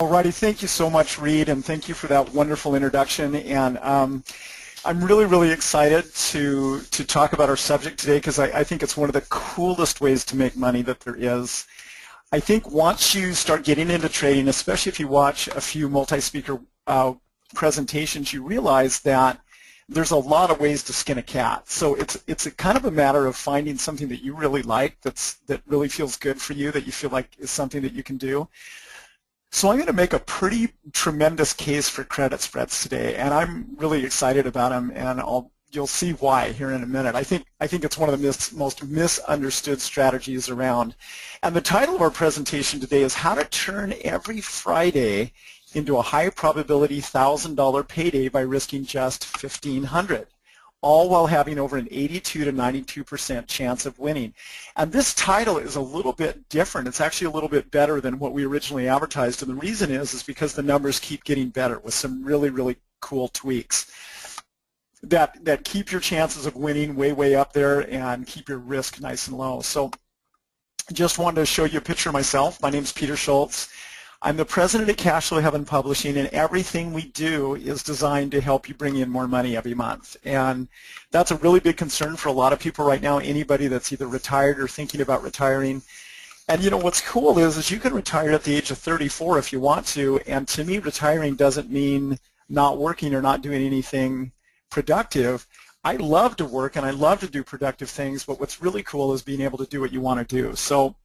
Alrighty, thank you so much, Reed, and thank you for that wonderful introduction. And I'm really excited to talk about our subject today because I think it's one of the coolest ways to make money that there is. I think once you start getting into trading, especially if you watch a few multi-speaker presentations, you realize that there's a lot of ways to skin a cat. So it's a kind of a matter of finding something that you really like, that really feels good for you, that you feel like is something that you can do. So I'm going to make a pretty tremendous case for credit spreads today, and I'm really excited about them, and you'll see why here in a minute. I think it's one of the most misunderstood strategies around. And the title of our presentation today is How to Turn Every Friday into a High Probability $1,000 Payday by Risking Just $1,500. All while having over an 82 to 92% chance of winning. And this title is a little bit different. It's actually a little bit better than what we originally advertised, and the reason is because the numbers keep getting better with some really cool tweaks that keep your chances of winning way up there and keep your risk nice and low. So just wanted to show you a picture of myself. My name is Peter Schultz. I'm the president at Cashflow Heaven Publishing, and everything we do is designed to help you bring in more money every month. And that's a really big concern for a lot of people right now, anybody that's either retired or thinking about retiring. And you know what's cool is you can retire at the age of 34 if you want to, and to me retiring doesn't mean not working or not doing anything productive. I love to work and I love to do productive things, but what's really cool is being able to do what you want to do. So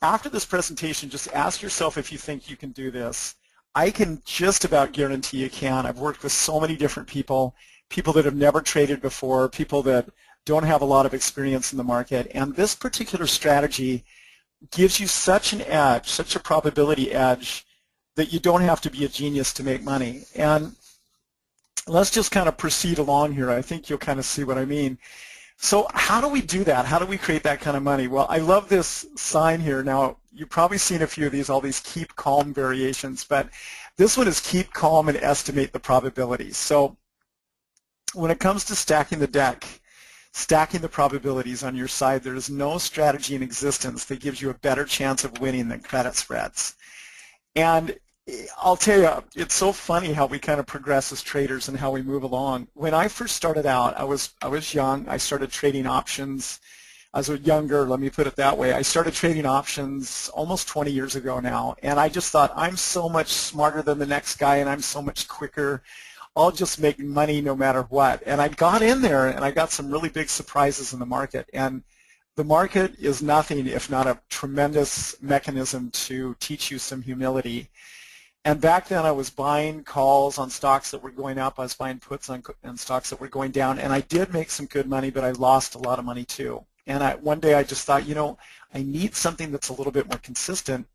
after this presentation, just ask yourself if you think you can do this. I can just about guarantee you can. I've worked with so many different people that have never traded before, people that don't have a lot of experience in the market, and this particular strategy gives you such an edge, such a probability edge, that you don't have to be a genius to make money. And let's just kind of proceed along here. I think you'll kind of see what I mean. So how do we do that? How do we create that kind of money? Well, I love this sign here. Now, you've probably seen a few of these, all these keep calm variations, but this one is keep calm and estimate the probabilities. So when it comes to stacking the deck, stacking the probabilities on your side, there is no strategy in existence that gives you a better chance of winning than credit spreads. And I'll tell you, it's so funny how we kind of progress as traders and how we move along. When I first started out, I was young. I started trading options. I was younger, let me put it that way. I started trading options almost 20 years ago now, and I just thought, I'm so much smarter than the next guy and I'm so much quicker. I'll just make money no matter what. And I got in there and I got some really big surprises in the market. And the market is nothing if not a tremendous mechanism to teach you some humility. And back then I was buying calls on stocks that were going up, I was buying puts on stocks that were going down, and I did make some good money, but I lost a lot of money too. And one day I just thought, you know, I need something that's a little bit more consistent.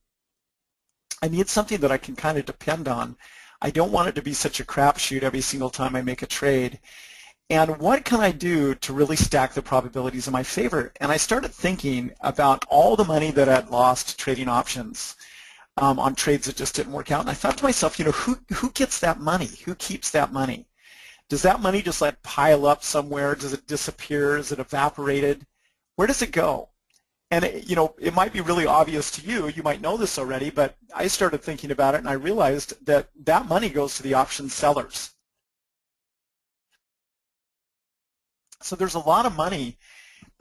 I need something that I can kind of depend on. I don't want it to be such a crapshoot every single time I make a trade. And what can I do to really stack the probabilities in my favor? And I started thinking about all the money that I'd lost trading options. On trades that just didn't work out, and I thought to myself, you know, who gets that money? Who keeps that money? Does that money just like pile up somewhere? Does it disappear? Is it evaporated? Where does it go? And you know, it might be really obvious to you. You might know this already, but I started thinking about it, and I realized that that money goes to the option sellers. So there's a lot of money.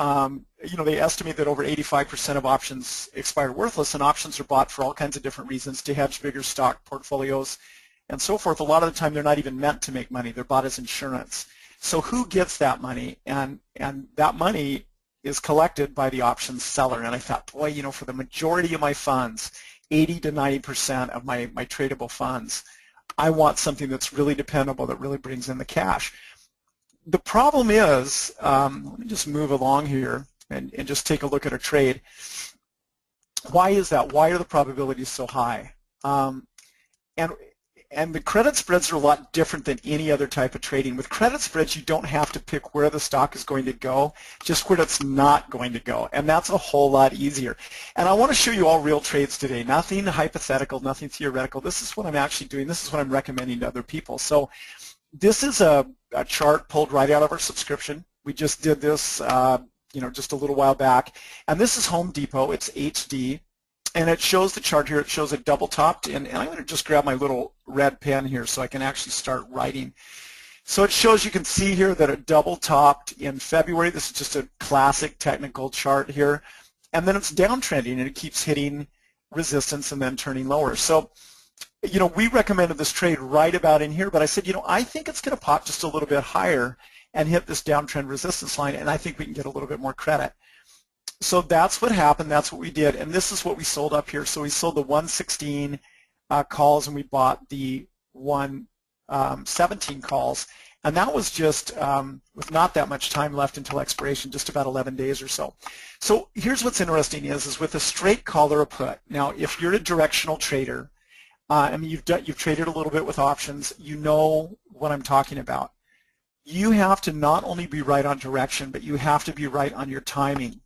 You know, they estimate that over 85% of options expire worthless, and options are bought for all kinds of different reasons, to hedge bigger stock portfolios and so forth. A lot of the time they're not even meant to make money. They're bought as insurance. So who gets that money? And that money is collected by the options seller. And I thought, boy, you know, for the majority of my funds, 80 to 90% of my tradable funds, I want something that's really dependable, that really brings in the cash. The problem is, let me just move along here and just take a look at a trade. Why is that? Why are the probabilities so high? And the credit spreads are a lot different than any other type of trading. With credit spreads, you don't have to pick where the stock is going to go, just where it's not going to go, and that's a whole lot easier. And I want to show you all real trades today, nothing hypothetical, nothing theoretical. This is what I'm actually doing. This is what I'm recommending to other people. So this is a chart pulled right out of our subscription. We just did this, you know, just a little while back. And this is Home Depot. It's HD. And it shows the chart here. It shows it double topped, and I'm going to just grab my little red pen here so I can actually start writing. So it shows, you can see here that it double topped in February. This is just a classic technical chart here. And then it's downtrending, and it keeps hitting resistance and then turning lower. So, you know, we recommended this trade right about in here, but I said, you know, I think it's going to pop just a little bit higher and hit this downtrend resistance line, and I think we can get a little bit more credit. So that's what happened. That's what we did, and this is what we sold up here. So we sold the 116 calls, and we bought the 117 calls, and that was just with not that much time left until expiration, just about 11 days or so. So here's what's interesting is with a straight call or a put. Now, if you're a directional trader, I mean, you've traded a little bit with options, you know what I'm talking about. You have to not only be right on direction, but you have to be right on your timing.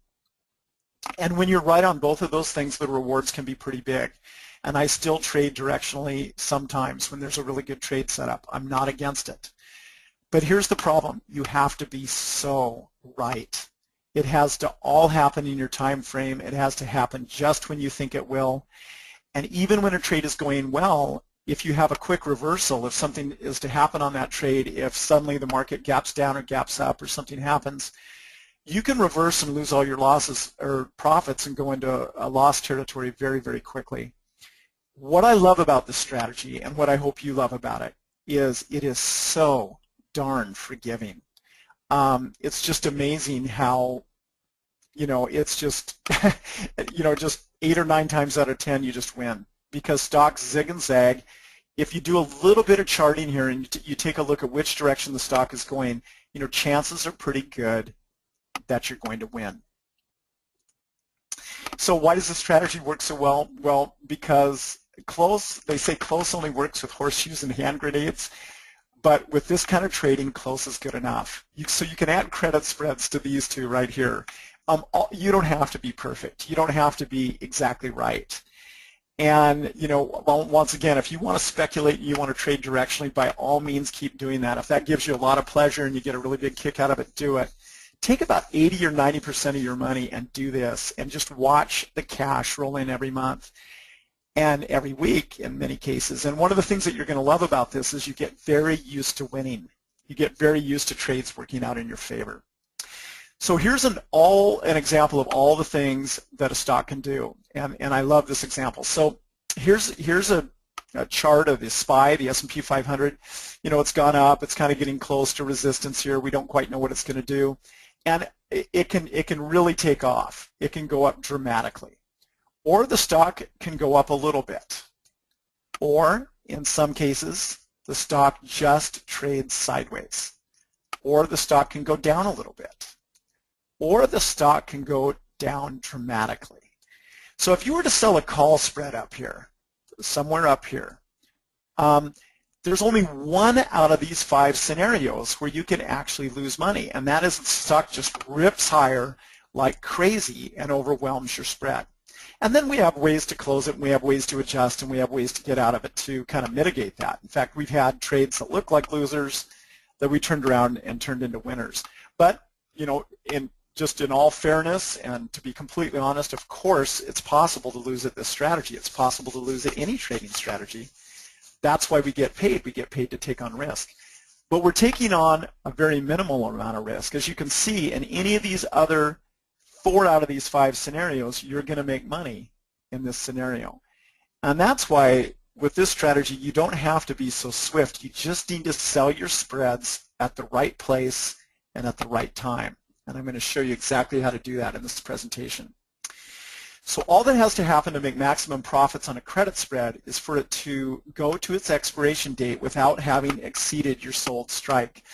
And when you're right on both of those things, the rewards can be pretty big. And I still trade directionally sometimes when there's a really good trade setup. I'm not against it. But here's the problem. You have to be so right. It has to all happen in your time frame. It has to happen just when you think it will. And even when a trade is going well, if you have a quick reversal, if something is to happen on that trade, if suddenly the market gaps down or gaps up or something happens, you can reverse and lose all your losses or profits and go into a loss territory very, very quickly. What I love about this strategy, and what I hope you love about it is so darn forgiving. It's just amazing how, you know, it's just, you know, just 8 or 9 times out of 10 you just win, because stocks zig and zag. If you do a little bit of charting here and you take a look at which direction the stock is going, you know, chances are pretty good that you're going to win. So why does this strategy work so well? Well, because they say close only works with horseshoes and hand grenades, but with this kind of trading, close is good enough. So you can add credit spreads to these two right here. You don't have to be perfect. You don't have to be exactly right. And, you know, well, once again, if you want to speculate, you want to trade directionally, by all means keep doing that. If that gives you a lot of pleasure and you get a really big kick out of it, do it. Take about 80 or 90% of your money and do this, and just watch the cash roll in every month and every week in many cases. And one of the things that you're going to love about this is you get very used to winning. You get very used to trades working out in your favor. So here's an example of all the things that a stock can do, and I love this example. So here's a chart of the SPY, the S&P 500. You know, it's gone up. It's kind of getting close to resistance here. We don't quite know what it's going to do. And it can really take off. It can go up dramatically. Or the stock can go up a little bit. Or, in some cases, the stock just trades sideways. Or the stock can go down a little bit. Or the stock can go down dramatically. So if you were to sell a call spread up here, somewhere up here, there's only one out of these 5 scenarios where you can actually lose money, and that is the stock just rips higher like crazy and overwhelms your spread. And then we have ways to close it, and we have ways to adjust, and we have ways to get out of it to kind of mitigate that. In fact, we've had trades that look like losers that we turned around and turned into winners. But, you know, just in all fairness, and to be completely honest, of course, it's possible to lose at this strategy. It's possible to lose at any trading strategy. That's why we get paid. We get paid to take on risk. But we're taking on a very minimal amount of risk. As you can see, in any of these other 4 out of these 5 scenarios, you're going to make money in this scenario. And that's why with this strategy, you don't have to be so swift. You just need to sell your spreads at the right place and at the right time. And I'm going to show you exactly how to do that in this presentation. So all that has to happen to make maximum profits on a credit spread is for it to go to its expiration date without having exceeded your sold strike.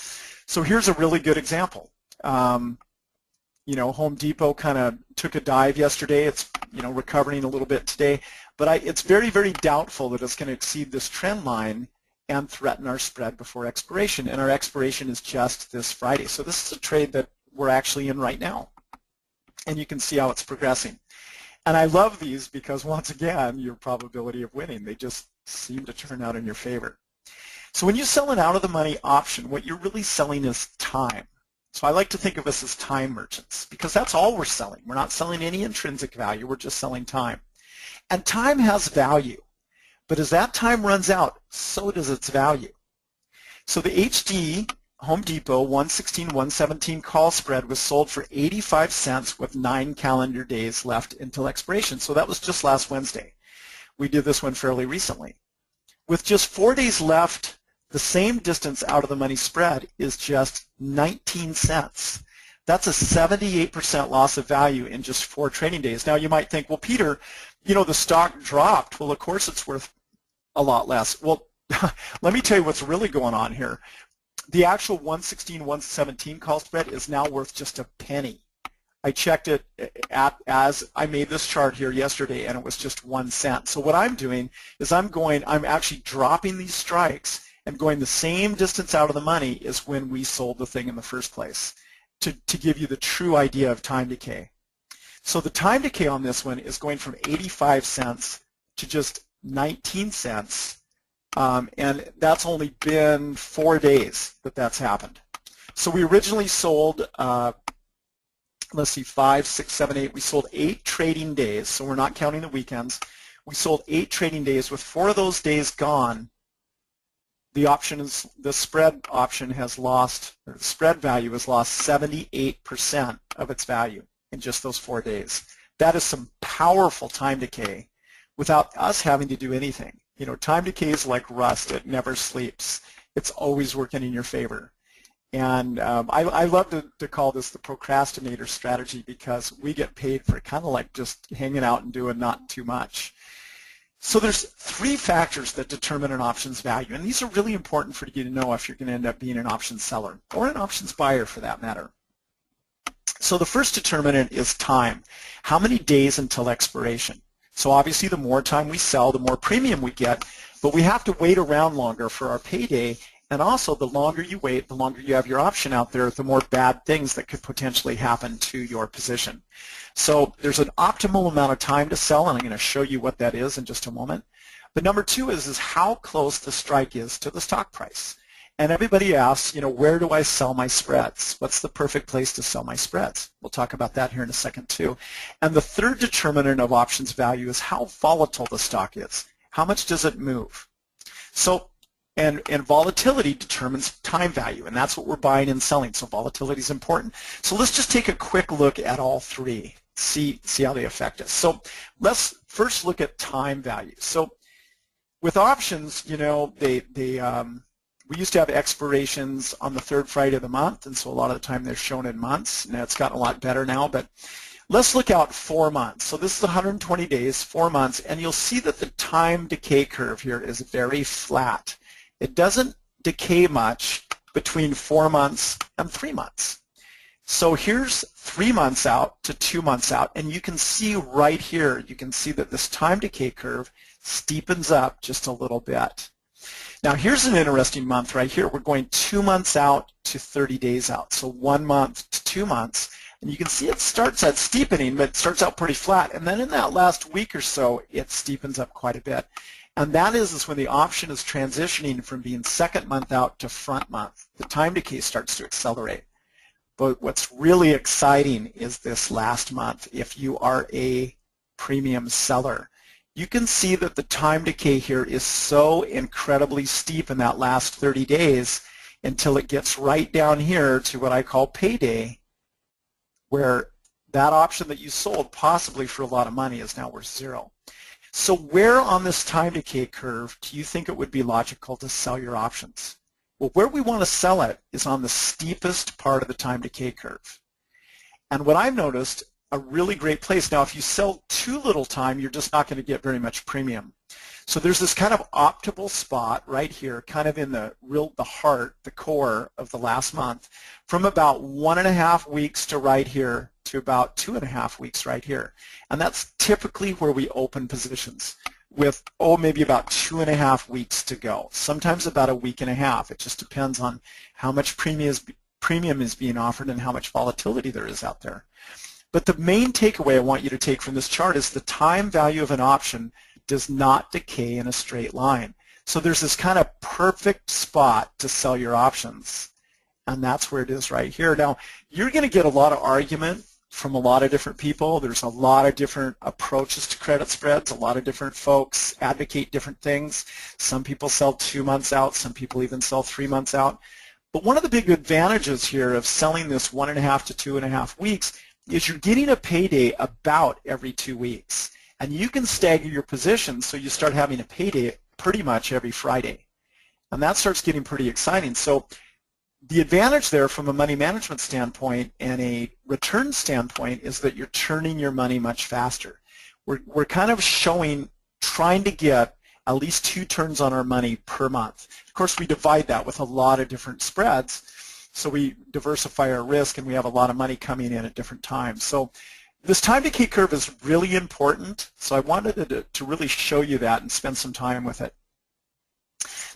So here's a really good example. You know, Home Depot kind of took a dive yesterday. It's, you know, recovering a little bit today, but it's very, very doubtful that it's going to exceed this trend line and threaten our spread before expiration. And our expiration is just this Friday. So this is a trade that we're actually in right now, and you can see how it's progressing. And I love these because, once again, your probability of winning, they just seem to turn out in your favor. So when you sell an out-of-the-money option, what you're really selling is time. So I like to think of us as time merchants, because that's all we're selling. We're not selling any intrinsic value. We're just selling time. And time has value, but as that time runs out, so does its value. So the HD Home Depot 116-117 call spread was sold for 85 cents with 9 calendar days left until expiration. So that was just last Wednesday. We did this one fairly recently. With just 4 days left, the same distance out of the money spread is just 19 cents. That's a 78% loss of value in just 4 trading days. Now you might think, well, Peter, you know, the stock dropped. Well, of course it's worth a lot less. Well, let me tell you what's really going on here. The actual 116-117 call spread is now worth just a penny. I checked it as I made this chart here yesterday, and it was just 1 cent. So what I'm doing is I'm actually dropping these strikes and going the same distance out of the money as when we sold the thing in the first place to give you the true idea of time decay. So the time decay on this one is going from 85 cents to just 19 cents. And that's only been 4 days that that's happened. So we originally sold, let's see, 5, 6, 7, 8. We sold 8 trading days, so we're not counting the weekends. We sold 8 trading days. With 4 of those days gone, the spread option has lost, or the spread value has lost 78% of its value in just those 4 days. That is some powerful time decay without us having to do anything. You know, time decay is like rust. It never sleeps. It's always working in your favor. And I love to call this the procrastinator strategy because we get paid for kind of like just hanging out and doing not too much. So there's 3 factors that determine an option's value, and these are really important for you to know if you're going to end up being an options seller or an options buyer for that matter. So the first determinant is time. How many days until expiration? So obviously the more time we sell, the more premium we get, but we have to wait around longer for our payday, and also the longer you wait, the longer you have your option out there, the more bad things that could potentially happen to your position. So there's an optimal amount of time to sell, and I'm going to show you what that is in just a moment. But number 2 is how close the strike is to the stock price. And everybody asks, you know, where do I sell my spreads? What's the perfect place to sell my spreads? We'll talk about that here in a second too. And the third determinant of options value is how volatile the stock is. How much does it move? So, and volatility determines time value, and that's what we're buying and selling. So volatility is important. So let's just take a quick look at all 3, see how they affect us. So let's first look at time value. So with options, you know, we used to have expirations on the 3rd Friday of the month, and so a lot of the time they're shown in months. Now it's gotten a lot better now, but let's look out 4 months. So this is 120 days, 4 months, and you'll see that the time decay curve here is very flat. It doesn't decay much between 4 months and 3 months. So here's 3 months out to 2 months out, and you can see right here, you can see that this time decay curve steepens up just a little bit. Now here's an interesting month right here. We're going 2 months out to 30 days out. So 1 month to 2 months. And you can see it starts at steepening, but it starts out pretty flat. And then in that last week or so, it steepens up quite a bit. And that is when the option is transitioning from being 2nd month out to front month. The time decay starts to accelerate. But what's really exciting is this last month. If you are a premium seller, you can see that the time decay here is so incredibly steep in that last 30 days until it gets right down here to what I call payday, where that option that you sold possibly for a lot of money is now worth 0. So where on this time decay curve do you think it would be logical to sell your options? Well, where we want to sell it is on the steepest part of the time decay curve. And what I've noticed, a really great place. Now, if you sell too little time, you're just not going to get very much premium. So there's this kind of optimal spot right here, kind of in the heart, the core of the last month, from about 1.5 weeks to right here to about 2.5 weeks right here. And that's typically where we open positions with, maybe about 2.5 weeks to go. Sometimes about 1.5 weeks. It just depends on how much premium is being offered and how much volatility there is out there. But the main takeaway I want you to take from this chart is the time value of an option does not decay in a straight line. So there's this kind of perfect spot to sell your options, and that's where it is right here. Now, you're going to get a lot of argument from a lot of different people. There's a lot of different approaches to credit spreads. A lot of different folks advocate different things. Some people sell 2 months out. Some people even sell 3 months out. But one of the big advantages here of selling this 1.5 to 2.5 weeks is you're getting a payday about every 2 weeks. And you can stagger your positions so you start having a payday pretty much every Friday. And that starts getting pretty exciting. So the advantage there from a money management standpoint and a return standpoint is that you're turning your money much faster. We're kind of trying to get at least 2 turns on our money per month. Of course, we divide that with a lot of different spreads, so we diversify our risk and we have a lot of money coming in at different times. So this time decay curve is really important, so I wanted to really show you that and spend some time with it.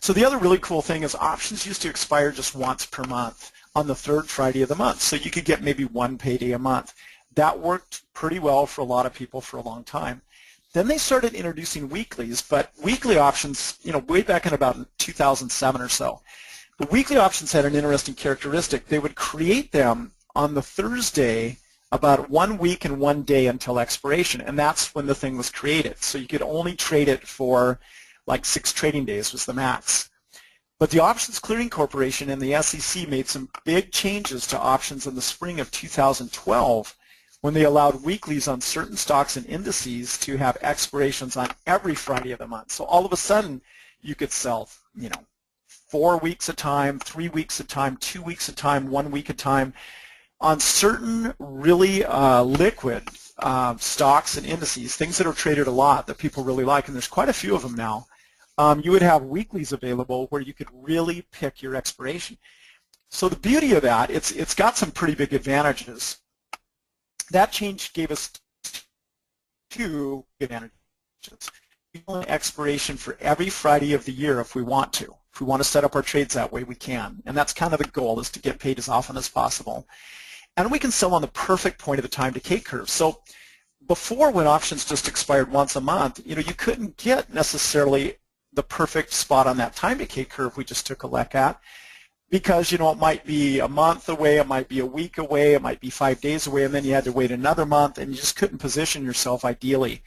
So the other really cool thing is options used to expire just once per month on the 3rd Friday of the month, so you could get maybe 1 payday a month. That worked pretty well for a lot of people for a long time. Then they started introducing weeklies, but weekly options, way back in about 2007 or so. The weekly options had an interesting characteristic. They would create them on the Thursday about 1 week and 1 day until expiration, and that's when the thing was created. So you could only trade it for like 6 trading days was the max. But the Options Clearing Corporation and the SEC made some big changes to options in the spring of 2012 when they allowed weeklies on certain stocks and indices to have expirations on every Friday of the month. So all of a sudden, you could sell, 4 weeks a time, 3 weeks a time, 2 weeks a time, 1 week a time on certain really liquid stocks and indices, things that are traded a lot that people really like, and there's quite a few of them now. You would have weeklies available where you could really pick your expiration. So the beauty of that, it's got some pretty big advantages. That change gave us 2 advantages. We want expiration for every Friday of the year if we want to. If we want to set up our trades that way, we can. And that's kind of the goal, is to get paid as often as possible. And we can sell on the perfect point of the time decay curve. So before, when options just expired once a month, you couldn't get necessarily the perfect spot on that time decay curve we just took a look at, because it might be a month away, it might be a week away, it might be 5 days away, and then you had to wait another month, and you just couldn't position yourself ideally.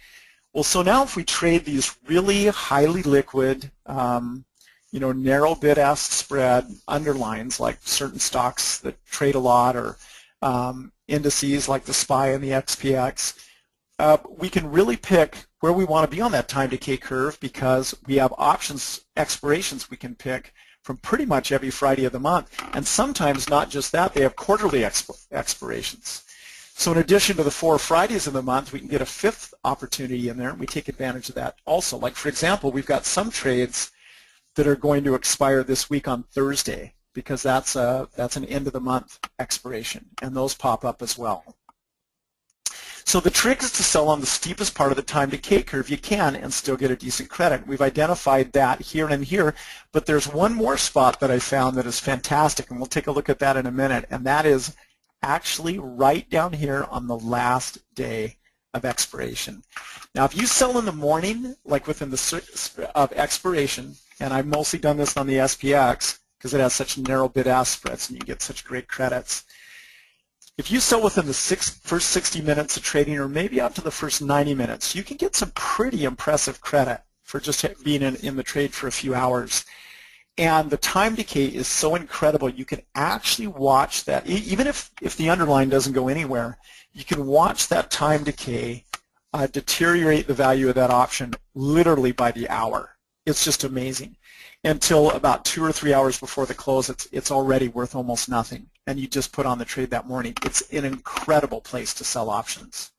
Well, so now if we trade these really highly liquid, narrow bid-ask spread underlines, like certain stocks that trade a lot, or indices like the SPY and the XPX, we can really pick where we want to be on that time decay curve, because we have options expirations we can pick from pretty much every Friday of the month. And sometimes not just that, they have quarterly expirations. So in addition to the 4 Fridays of the month, we can get a 5th opportunity in there, and we take advantage of that also. Like, for example, we've got some trades that are going to expire this week on Thursday, because that's an end of the month expiration, and those pop up as well. So the trick is to sell on the steepest part of the time decay curve you can and still get a decent credit. We've identified that here and here, but there's one more spot that I found that is fantastic, and we'll take a look at that in a minute, and that is actually right down here on the last day of expiration. Now, if you sell in the morning, like within the of expiration, and I've mostly done this on the SPX because it has such narrow bid-ask spreads and you get such great credits. If you sell within the first 60 minutes of trading, or maybe up to the first 90 minutes, you can get some pretty impressive credit for just being in the trade for a few hours. And the time decay is so incredible, you can actually watch that. Even if the underlying doesn't go anywhere, you can watch that time decay deteriorate the value of that option literally by the hour. It's just amazing. Until about 2 or 3 hours before the close, it's already worth almost nothing, and you just put on the trade that morning. It's an incredible place to sell options.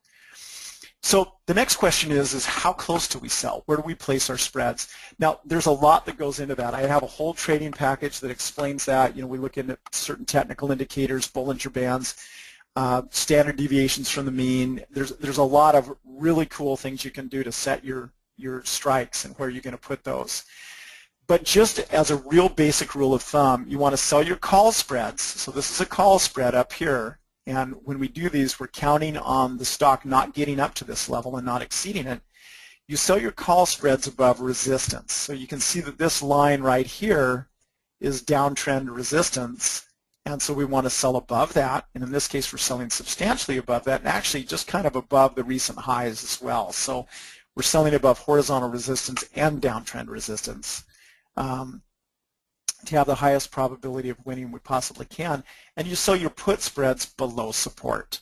So the next question is how close do we sell? Where do we place our spreads? Now, there's a lot that goes into that. I have a whole trading package that explains that. We look into certain technical indicators, Bollinger Bands, standard deviations from the mean. There's a lot of really cool things you can do to set your strikes and where you're going to put those. But just as a real basic rule of thumb, you want to sell your call spreads. So this is a call spread up here. And when we do these, we're counting on the stock not getting up to this level and not exceeding it. You sell your call spreads above resistance. So you can see that this line right here is downtrend resistance, And so we want to sell above that, and in this case we're selling substantially above that, and actually just kind of above the recent highs as well. So we're selling above horizontal resistance and downtrend resistance to have the highest probability of winning we possibly can. And you sell your put spreads below support.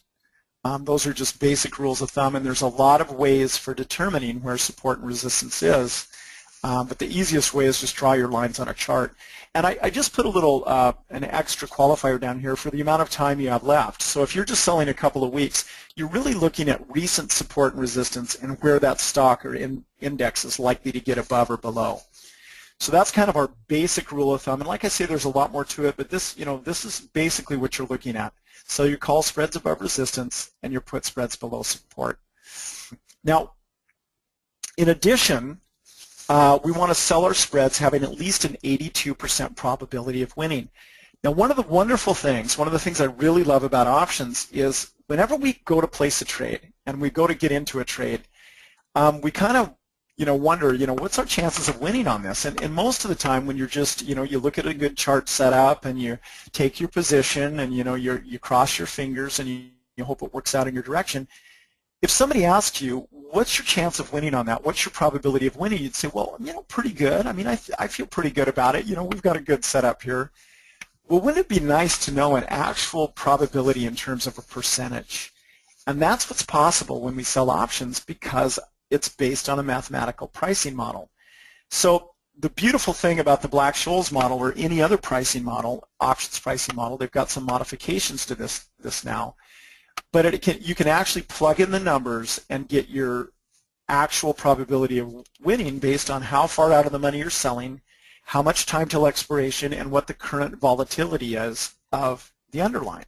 Those are just basic rules of thumb, and there's a lot of ways for determining where support and resistance is. But the easiest way is just draw your lines on a chart. And I just put a little, an extra qualifier down here for the amount of time you have left. So if you're just selling a couple of weeks, you're really looking at recent support and resistance and where that stock or index is likely to get above or below. So that's kind of our basic rule of thumb. And like I say, there's a lot more to it, but this, this is basically what you're looking at. So your call spreads above resistance and your put spreads below support. Now, in addition, we want to sell our spreads having at least an 82% probability of winning. Now, one of the wonderful things, one of the things I really love about options is whenever we go to place a trade and we go to get into a trade, we kind of wonder, what's our chances of winning on this? And most of the time when you're just, you look at a good chart setup and you take your position and, you cross your fingers and you hope it works out in your direction. If somebody asks you, what's your chance of winning on that? What's your probability of winning? You'd say, well, pretty good. I mean, I feel pretty good about it. We've got a good setup here. Well, wouldn't it be nice to know an actual probability in terms of a percentage? And that's what's possible when we sell options because it's based on a mathematical pricing model. So the beautiful thing about the Black-Scholes model or any other pricing model, options pricing model, they've got some modifications to this now. But you can actually plug in the numbers and get your actual probability of winning based on how far out of the money you're selling, how much time till expiration, and what the current volatility is of the underlying.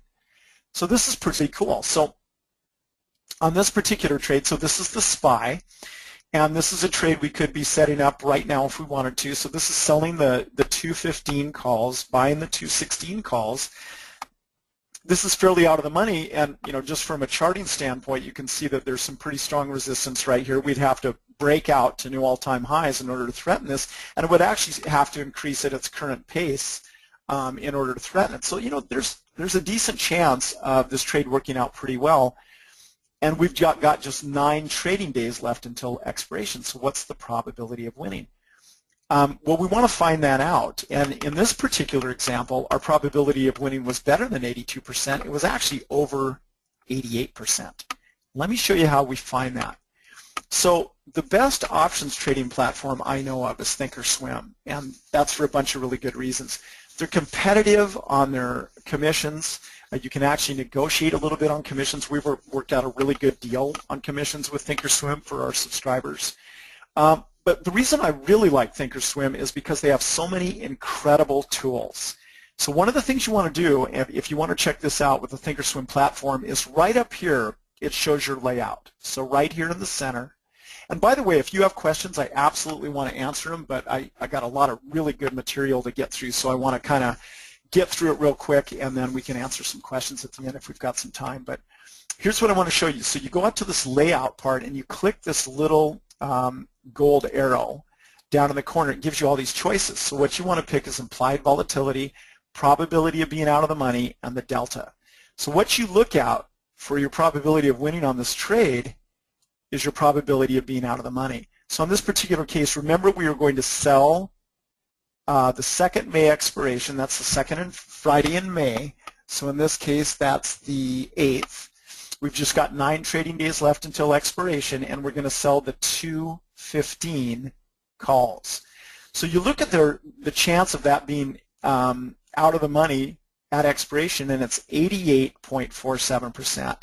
So this is pretty cool. So on this particular trade, so this is the SPY, and this is a trade we could be setting up right now if we wanted to. So this is selling the 215 calls, buying the 216 calls. This is fairly out of the money, and just from a charting standpoint, you can see that there's some pretty strong resistance right here. We'd have to break out to new all-time highs in order to threaten this, and it would actually have to increase at its current pace in order to threaten it. So there's a decent chance of this trade working out pretty well, and we've got just 9 trading days left until expiration. So what's the probability of winning? Well, we want to find that out, and in this particular example, our probability of winning was better than 82%. It was actually over 88%. Let me show you how we find that. So the best options trading platform I know of is Thinkorswim, and that's for a bunch of really good reasons. They're competitive on their commissions. You can actually negotiate a little bit on commissions. We've worked out a really good deal on commissions with Thinkorswim for our subscribers. But the reason I really like Thinkorswim is because they have so many incredible tools. So one of the things you want to do, if you want to check this out with the Thinkorswim platform, is right up here, it shows your layout. So right here in the center. And by the way, if you have questions, I absolutely want to answer them, but I got a lot of really good material to get through, so I want to kind of get through it real quick, and then we can answer some questions at the end if we've got some time. But here's what I want to show you. So you go up to this layout part, and you click this little gold arrow down in the corner. It gives you all these choices. So what you want to pick is implied volatility, probability of being out of the money, and the delta. So what you look at for your probability of winning on this trade is your probability of being out of the money. So in this particular case, remember we are going to sell the second May expiration. That's the second Friday in May. So in this case, that's the 8th. We've just got 9 trading days left until expiration, and we're going to sell the 215 calls. So you look at the chance of that being out of the money at expiration, and it's 88.47%.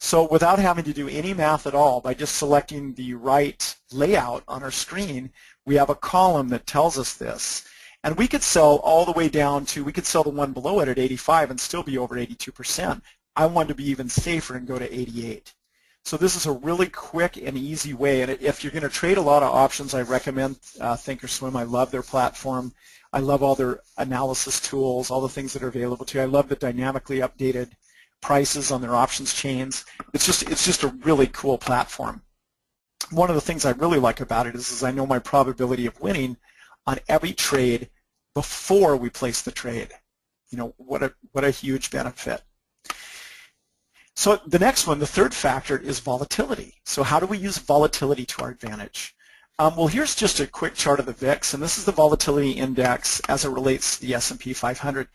So without having to do any math at all, by just selecting the right layout on our screen, we have a column that tells us this. And we could sell all the way down to, we could sell the one below it at 85 and still be over 82%. I wanted to be even safer and go to 88. So this is a really quick and easy way, and if you're going to trade a lot of options, I recommend Thinkorswim. I love their platform. I love all their analysis tools, all the things that are available to you. I love the dynamically updated prices on their options chains. It's just a really cool platform. One of the things I really like about it is I know my probability of winning on every trade before we place the trade. what a huge benefit. So the next one, the third factor, is volatility. So how do we use volatility to our advantage? Well, here's just a quick chart of the VIX, and this is the volatility index as it relates to the S&P 500.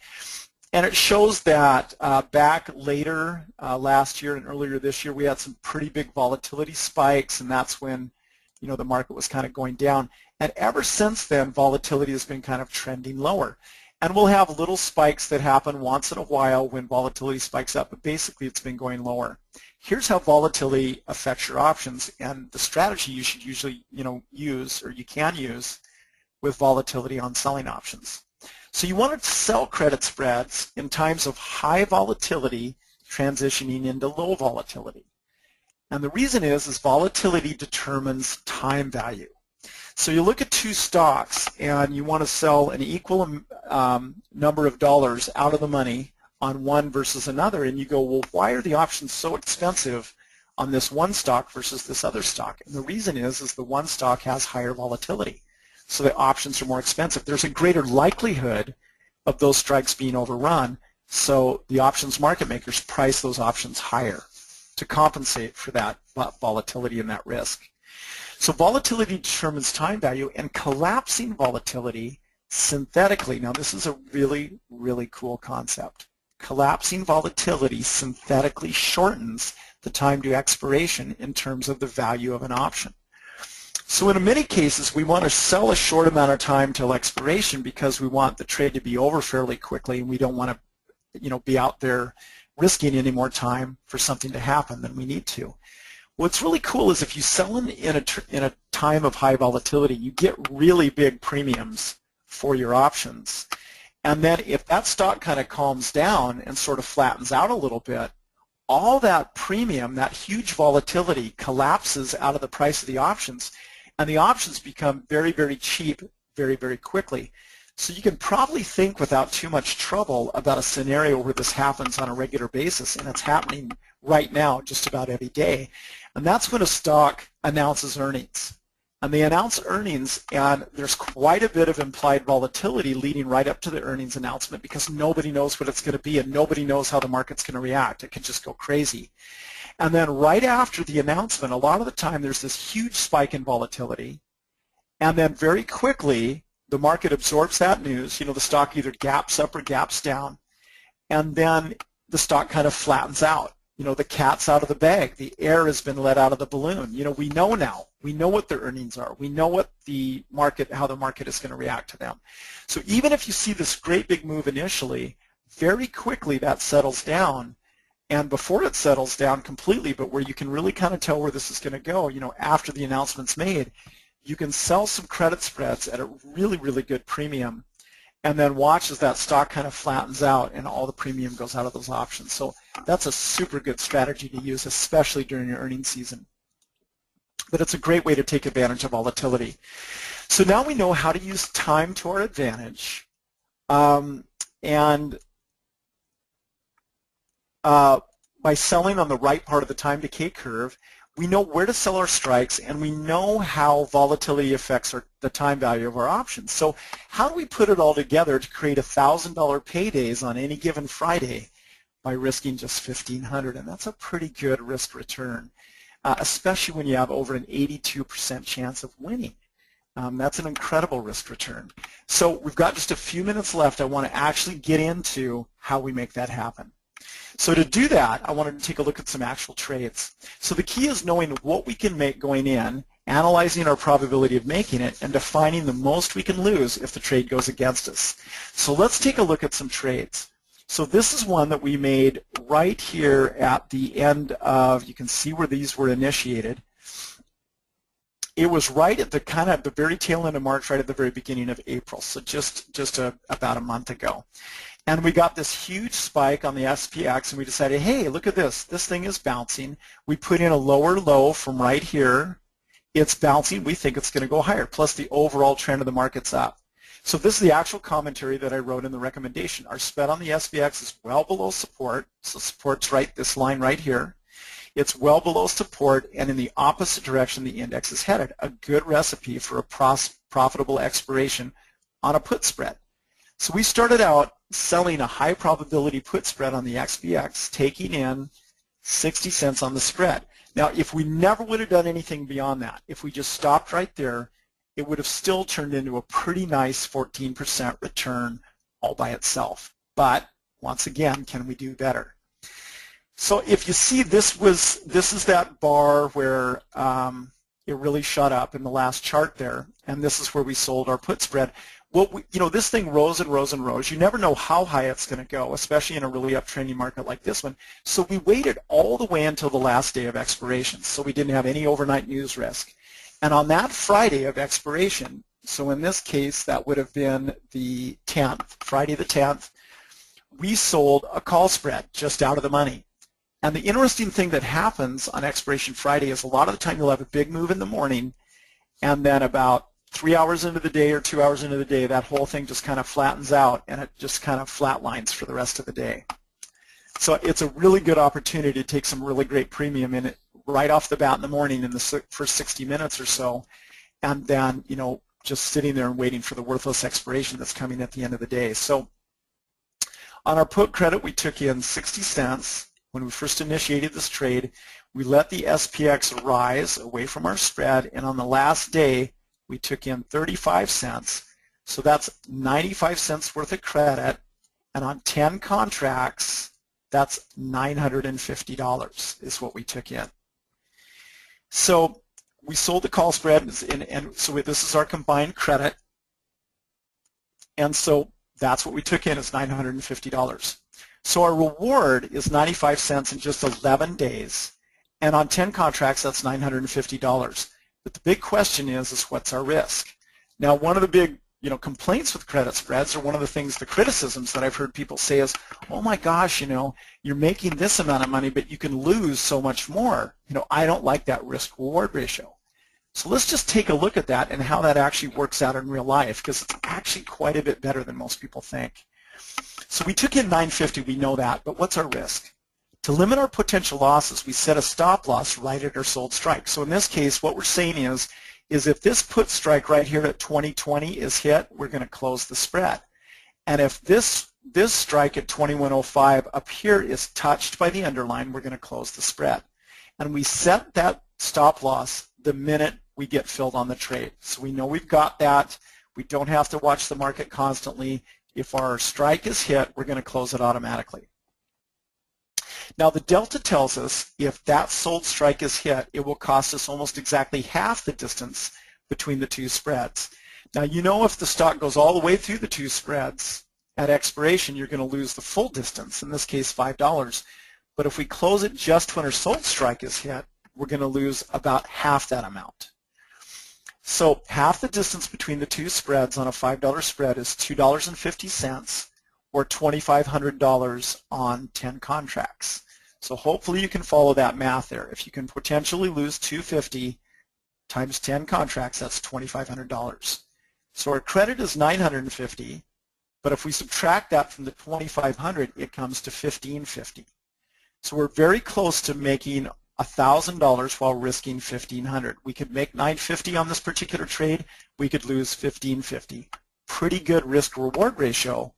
And it shows that back later last year and earlier this year, we had some pretty big volatility spikes, and that's when the market was kind of going down. And ever since then, volatility has been kind of trending lower. And we'll have little spikes that happen once in a while when volatility spikes up, but basically it's been going lower. Here's how volatility affects your options and the strategy you should usually use, or you can use, with volatility on selling options. So you want to sell credit spreads in times of high volatility transitioning into low volatility. And the reason is volatility determines time value. So you look at two stocks and you want to sell an equal number of dollars out of the money on one versus another, and you go, well, why are the options so expensive on this one stock versus this other stock? And the reason is the one stock has higher volatility, so the options are more expensive. There's a greater likelihood of those strikes being overrun, so the options market makers price those options higher to compensate for that volatility and that risk. So volatility determines time value, and collapsing volatility synthetically, now this is a really, really cool concept. Collapsing volatility synthetically shortens the time to expiration in terms of the value of an option. So in many cases, we want to sell a short amount of time till expiration because we want the trade to be over fairly quickly, and we don't want to be out there risking any more time for something to happen than we need to. What's really cool is if you sell in a time of high volatility, you get really big premiums for your options. And then if that stock kind of calms down and sort of flattens out a little bit, all that premium, that huge volatility, collapses out of the price of the options, and the options become very, very cheap very, very quickly. So you can probably think without too much trouble about a scenario where this happens on a regular basis, and it's happening right now just about every day. And that's when a stock announces earnings. And they announce earnings, and there's quite a bit of implied volatility leading right up to the earnings announcement because nobody knows what it's going to be and nobody knows how the market's going to react. It could just go crazy. And then right after the announcement, a lot of the time there's this huge spike in volatility, and then very quickly the market absorbs that news. The stock either gaps up or gaps down, and then the stock kind of flattens out. The cat's out of the bag. The air has been let out of the balloon. We know now. We know what their earnings are. We know what how the market is going to react to them. So even if you see this great big move initially, very quickly that settles down. And before it settles down completely, but where you can really kind of tell where this is going to go, after the announcement's made, you can sell some credit spreads at a really, really good premium, and then watch as that stock kind of flattens out and all the premium goes out of those options. So that's a super good strategy to use, especially during your earnings season. But it's a great way to take advantage of volatility. So now we know how to use time to our advantage, and by selling on the right part of the time decay curve, we know where to sell our strikes, and we know how volatility affects the time value of our options. So how do we put it all together to create $1,000 paydays on any given Friday by risking just $1,500? And that's a pretty good risk return, especially when you have over an 82% chance of winning. That's an incredible risk return. So we've got just a few minutes left. I want to actually get into how we make that happen. So to do that, I wanted to take a look at some actual trades. So the key is knowing what we can make going in, analyzing our probability of making it, and defining the most we can lose if the trade goes against us. So let's take a look at some trades. So this is one that we made right here at the end of, you can see where these were initiated. It was right at the very tail end of March, right at the very beginning of April, so just about a month ago. And we got this huge spike on the SPX, and we decided, hey, look at this. This thing is bouncing. We put in a lower low from right here. It's bouncing. We think it's going to go higher, plus the overall trend of the market's up. So this is the actual commentary that I wrote in the recommendation. Our spread on the SPX is well below support. So support's right, this line right here. It's well below support, and in the opposite direction the index is headed. A good recipe for a profitable expiration on a put spread. So we started out selling a high probability put spread on the XBX, taking in 60 cents on the spread. Now, if we never would have done anything beyond that, if we just stopped right there, it would have still turned into a pretty nice 14% return all by itself. But once again, can we do better? So if you see, this is that bar where it really shot up in the last chart there, and this is where we sold our put spread. Well, this thing rose and rose and rose. You never know how high it's going to go, especially in a really uptrending market like this one. So we waited all the way until the last day of expiration, so we didn't have any overnight news risk. And on that Friday of expiration, so in this case that would have been the 10th, Friday the 10th, we sold a call spread just out of the money. And the interesting thing that happens on expiration Friday is a lot of the time you'll have a big move in the morning, and then about 3 hours into the day or 2 hours into the day, that whole thing just kind of flattens out and it just kind of flatlines for the rest of the day. So it's a really good opportunity to take some really great premium in it right off the bat in the morning in the first 60 minutes or so, and then just sitting there and waiting for the worthless expiration that's coming at the end of the day. So on our put credit, we took in 60 cents when we first initiated this trade. We let the SPX rise away from our spread, and on the last day we took in 35 cents. So that's 95 cents worth of credit, and on 10 contracts, that's $950 is what we took in. So we sold the call spread, and so this is our combined credit, and so that's what we took in is $950. So our reward is 95 cents in just 11 days, and on 10 contracts, that's $950. But the big question is what's our risk? Now, one of the big complaints with credit spreads, or one of the things, the criticisms that I've heard people say is, oh my gosh, you're making this amount of money, but you can lose so much more. I don't like that risk-reward ratio. So let's just take a look at that and how that actually works out in real life, because it's actually quite a bit better than most people think. So we took in $950, we know that, but what's our risk? To limit our potential losses, we set a stop loss right at our sold strike. So in this case, what we're saying is if this put strike right here at 2020 is hit, we're going to close the spread. And if this strike at 2105 up here is touched by the underline, we're going to close the spread. And we set that stop loss the minute we get filled on the trade. So we know we've got that. We don't have to watch the market constantly. If our strike is hit, we're going to close it automatically. Now the delta tells us if that sold strike is hit, it will cost us almost exactly half the distance between the two spreads. Now if the stock goes all the way through the two spreads at expiration, you're going to lose the full distance, in this case $5. But if we close it just when our sold strike is hit, we're going to lose about half that amount. So half the distance between the two spreads on a $5 spread is $2.50 or $2,500 on 10 contracts. So hopefully you can follow that math there. If you can potentially lose $250 times 10 contracts, that's $2,500. So our credit is $950, but if we subtract that from the $2,500, it comes to $1,550. So we're very close to making $1,000 while risking $1,500. We could make $950 on this particular trade. We could lose $1,550. Pretty good risk-reward ratio,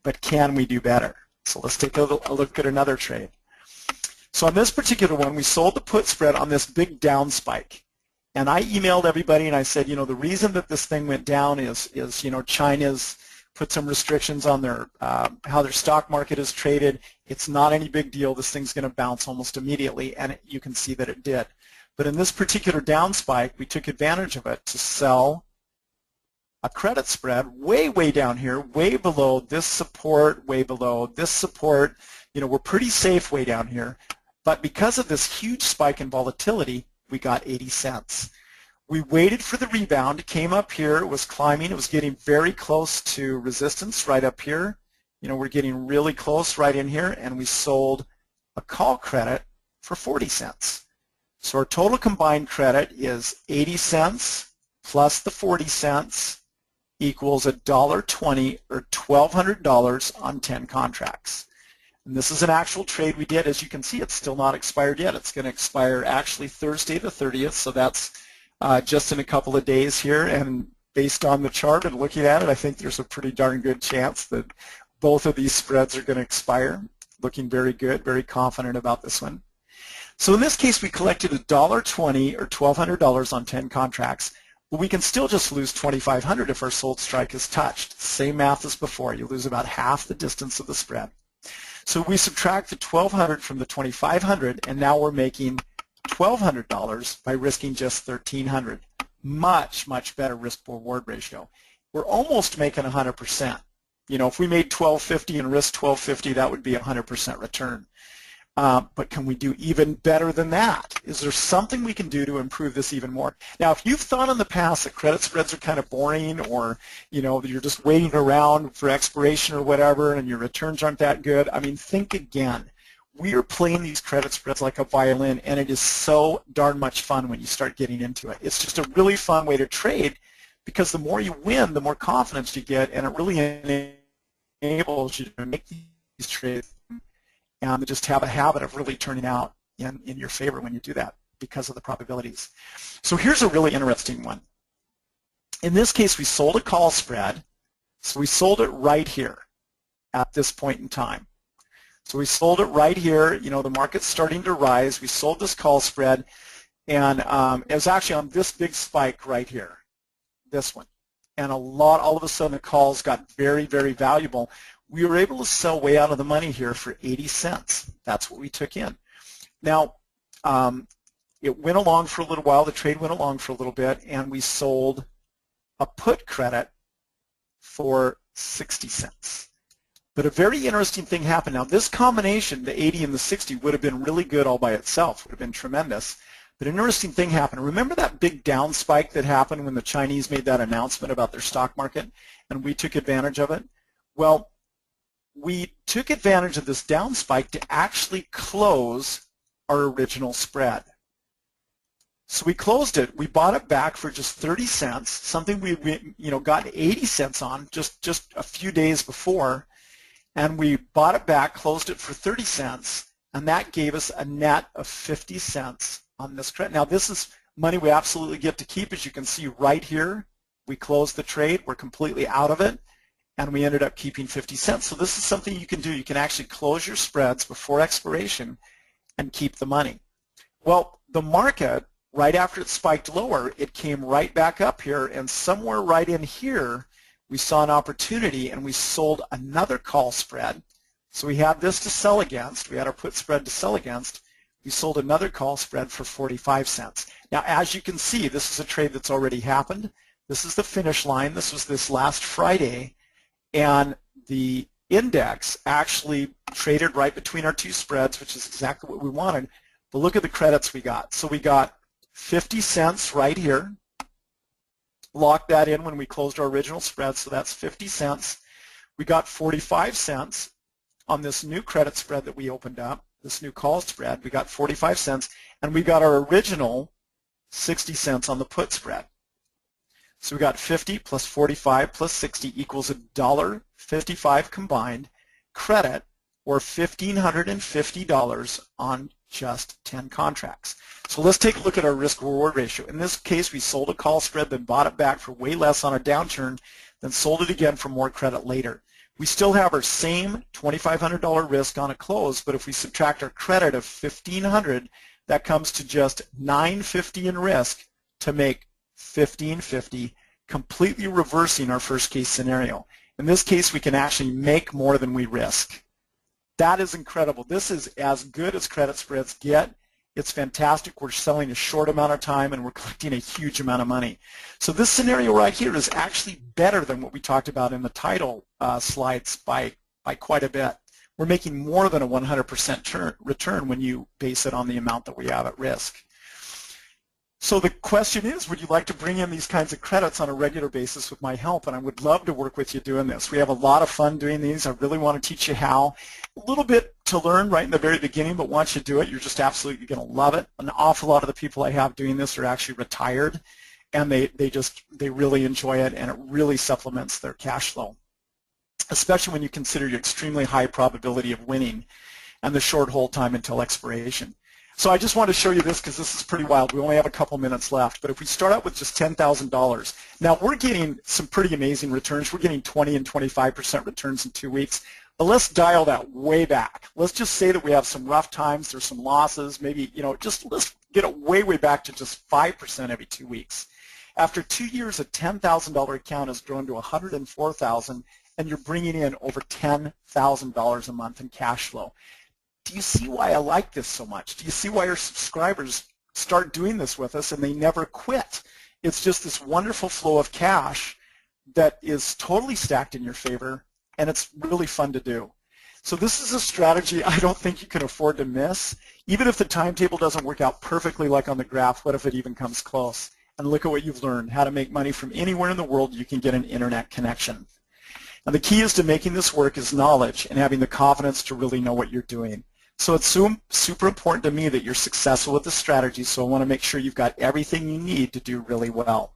but can we do better? So let's take a look at another trade. So on this particular one, we sold the put spread on this big down spike. And I emailed everybody and I said, the reason that this thing went down is China's put some restrictions on their how their stock market is traded. It's not any big deal. This thing's going to bounce almost immediately, and you can see that it did. But in this particular down spike, we took advantage of it to sell a credit spread way, way down here, way below this support, way below this support. We're pretty safe way down here. But because of this huge spike in volatility, we got 80 cents. We waited for the rebound. It came up here. It was climbing. It was getting very close to resistance right up here. We're getting really close right in here, and we sold a call credit for 40 cents. So our total combined credit is 80 cents plus the 40 cents equals $1.20 or $1,200 on 10 contracts. And this is an actual trade we did. As you can see, it's still not expired yet. It's going to expire actually Thursday the 30th, so that's just in a couple of days here. And based on the chart and looking at it, I think there's a pretty darn good chance that both of these spreads are going to expire. Looking very good, very confident about this one. So in this case, we collected $1.20 or $1,200 on 10 contracts, but we can still just lose $2,500 if our sold strike is touched. Same math as before. You lose about half the distance of the spread. So we subtract the $1,200 from the $2,500, and now we're making $1,200 by risking just $1,300. Much, much better risk-reward ratio. We're almost making 100%. You know, if we made $1,250 and risked $1,250, that would be 100% return. But can we do even better than that? Is there something we can do to improve this even more? Now, if you've thought in the past that credit spreads are kind of boring, or you know, you're just waiting around for expiration or whatever, and your returns aren't that good, I mean, think again. We are playing these credit spreads like a violin, and it is so darn much fun when you start getting into it. It's just a really fun way to trade, because the more you win, the more confidence you get, and it really enables you to make these trades and just have a habit of really turning out in your favor when you do that because of the probabilities. So here's a really interesting one. In this case, we sold a call spread, so we sold it right here at this point in time. So we sold it right here. You know, the market's starting to rise. We sold this call spread, and it was actually on this big spike right here, this one. And all of a sudden, the calls got very, very valuable. We were able to sell way out of the money here for 80 cents. That's what we took in. Now, it went along for a little while. The trade went along for a little bit, and we sold a put credit for 60 cents. But a very interesting thing happened. Now, this combination, the 80 and the 60, would have been really good all by itself, would have been tremendous. But an interesting thing happened. Remember that big down spike that happened when the Chinese made that announcement about their stock market, and we took advantage of it? Well, we took advantage of this down spike to actually close our original spread. So we closed it. We bought it back for just 30 cents, something we got 80 cents on just a few days before, and we bought it back, closed it for 30 cents, and that gave us a net of 50 cents on this credit. Now, this is money we absolutely get to keep. As you can see right here, we closed the trade. We're completely out of it, and we ended up keeping 50 cents. So this is something you can do. You can actually close your spreads before expiration and keep the money. Well, the market, right after it spiked lower, it came right back up here, and somewhere right in here, we saw an opportunity, and we sold another call spread. So we had this to sell against. We had our put spread to sell against. We sold another call spread for 45 cents. Now, as you can see, this is a trade that's already happened. This is the finish line. This was this last Friday, and the index actually traded right between our two spreads, which is exactly what we wanted. But look at the credits we got. So we got 50 cents right here. Locked that in when we closed our original spread, so that's 50 cents. We got 45 cents on this new credit spread that we opened up, this new call spread. We got 45 cents, and we got our original 60 cents on the put spread. So we got 50 plus 45 plus 60 equals $1.55 combined credit, or $1,550 on just 10 contracts. So let's take a look at our risk-reward ratio. In this case, we sold a call spread, then bought it back for way less on a downturn, then sold it again for more credit later. We still have our same $2,500 risk on a close, but if we subtract our credit of $1,500, that comes to just $950 in risk to make $1,550, completely reversing our first case scenario. In this case, we can actually make more than we risk. That is incredible. This is as good as credit spreads get. It's fantastic. We're selling a short amount of time, and we're collecting a huge amount of money. So this scenario right here is actually better than what we talked about in the title slides by quite a bit. We're making more than a 100% return when you base it on the amount that we have at risk. So the question is, would you like to bring in these kinds of credits on a regular basis with my help? And I would love to work with you doing this. We have a lot of fun doing these. I really want to teach you how. A little bit to learn right in the very beginning, but once you do it, you're just absolutely going to love it. An awful lot of the people I have doing this are actually retired, and they really enjoy it, and it really supplements their cash flow, especially when you consider your extremely high probability of winning and the short hold time until expiration. So I just want to show you this because this is pretty wild. We only have a couple minutes left. But if we start out with just $10,000, now we're getting some pretty amazing returns. We're getting 20 and 25% returns in 2 weeks. But let's dial that way back. Let's just say that we have some rough times, there's some losses, maybe, just let's get it way, way back to just 5% every 2 weeks. After 2 years, a $10,000 account has grown to $104,000, and you're bringing in over $10,000 a month in cash flow. Do you see why I like this so much? Do you see why our subscribers start doing this with us and they never quit? It's just this wonderful flow of cash that is totally stacked in your favor, and it's really fun to do. So this is a strategy I don't think you can afford to miss. Even if the timetable doesn't work out perfectly like on the graph, what if it even comes close? And look at what you've learned, how to make money from anywhere in the world you can get an internet connection. And the key is to making this work is knowledge and having the confidence to really know what you're doing. So it's super important to me that you're successful with the strategy, so I want to make sure you've got everything you need to do really well.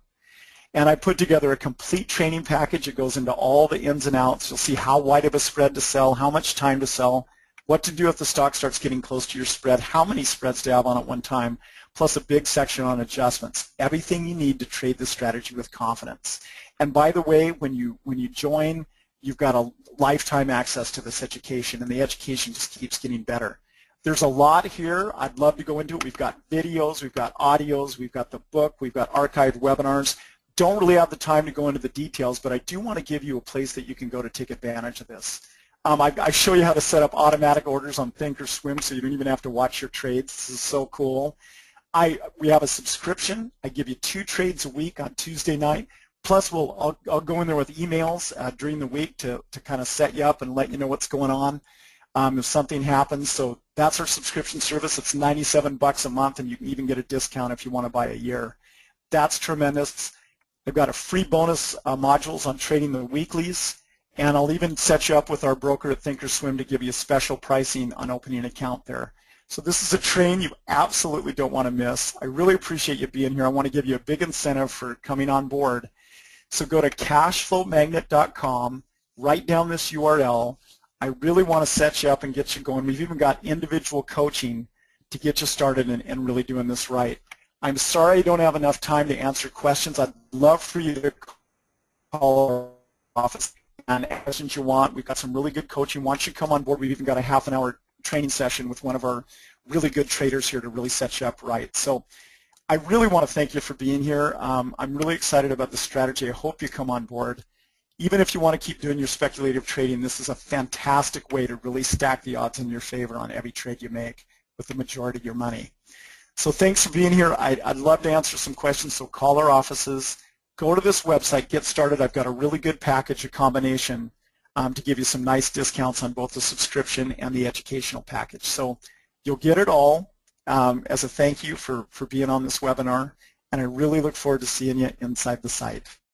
And I put together a complete training package. It goes into all the ins and outs. You'll see how wide of a spread to sell, how much time to sell, what to do if the stock starts getting close to your spread, how many spreads to have on at one time, plus a big section on adjustments. Everything you need to trade this strategy with confidence. And by the way, when you join, you've got a lifetime access to this education, and the education just keeps getting better. There's a lot here. I'd love to go into it. We've got videos, we've got audios, we've got the book, we've got archived webinars. Don't really have the time to go into the details, but I do want to give you a place that you can go to take advantage of this. I show you how to set up automatic orders on Thinkorswim so you don't even have to watch your trades. This is so cool. We have a subscription. I give you 2 trades a week on Tuesday night. Plus, I'll go in there with emails during the week to kind of set you up and let you know what's going on if something happens. So that's our subscription service. It's $97 a month, and you can even get a discount if you want to buy a year. That's tremendous. I've got a free bonus modules on trading the weeklies, and I'll even set you up with our broker at Thinkorswim to give you special pricing on opening an account there. So this is a train you absolutely don't want to miss. I really appreciate you being here. I want to give you a big incentive for coming on board. So go to cashflowmagnet.com, write down this URL. I really want to set you up and get you going. We've even got individual coaching to get you started and really doing this right. I'm sorry I don't have enough time to answer questions. I'd love for you to call our office and ask questions you want. We've got some really good coaching. Once you come on board, we've even got a half-an-hour training session with one of our really good traders here to really set you up right. So I really want to thank you for being here. I'm really excited about the strategy. I hope you come on board. Even if you want to keep doing your speculative trading, this is a fantastic way to really stack the odds in your favor on every trade you make with the majority of your money. So thanks for being here. I'd love to answer some questions, so call our offices. Go to this website, get started. I've got a really good package, a combination, to give you some nice discounts on both the subscription and the educational package. So you'll get it all as a thank you for being on this webinar, and I really look forward to seeing you inside the site.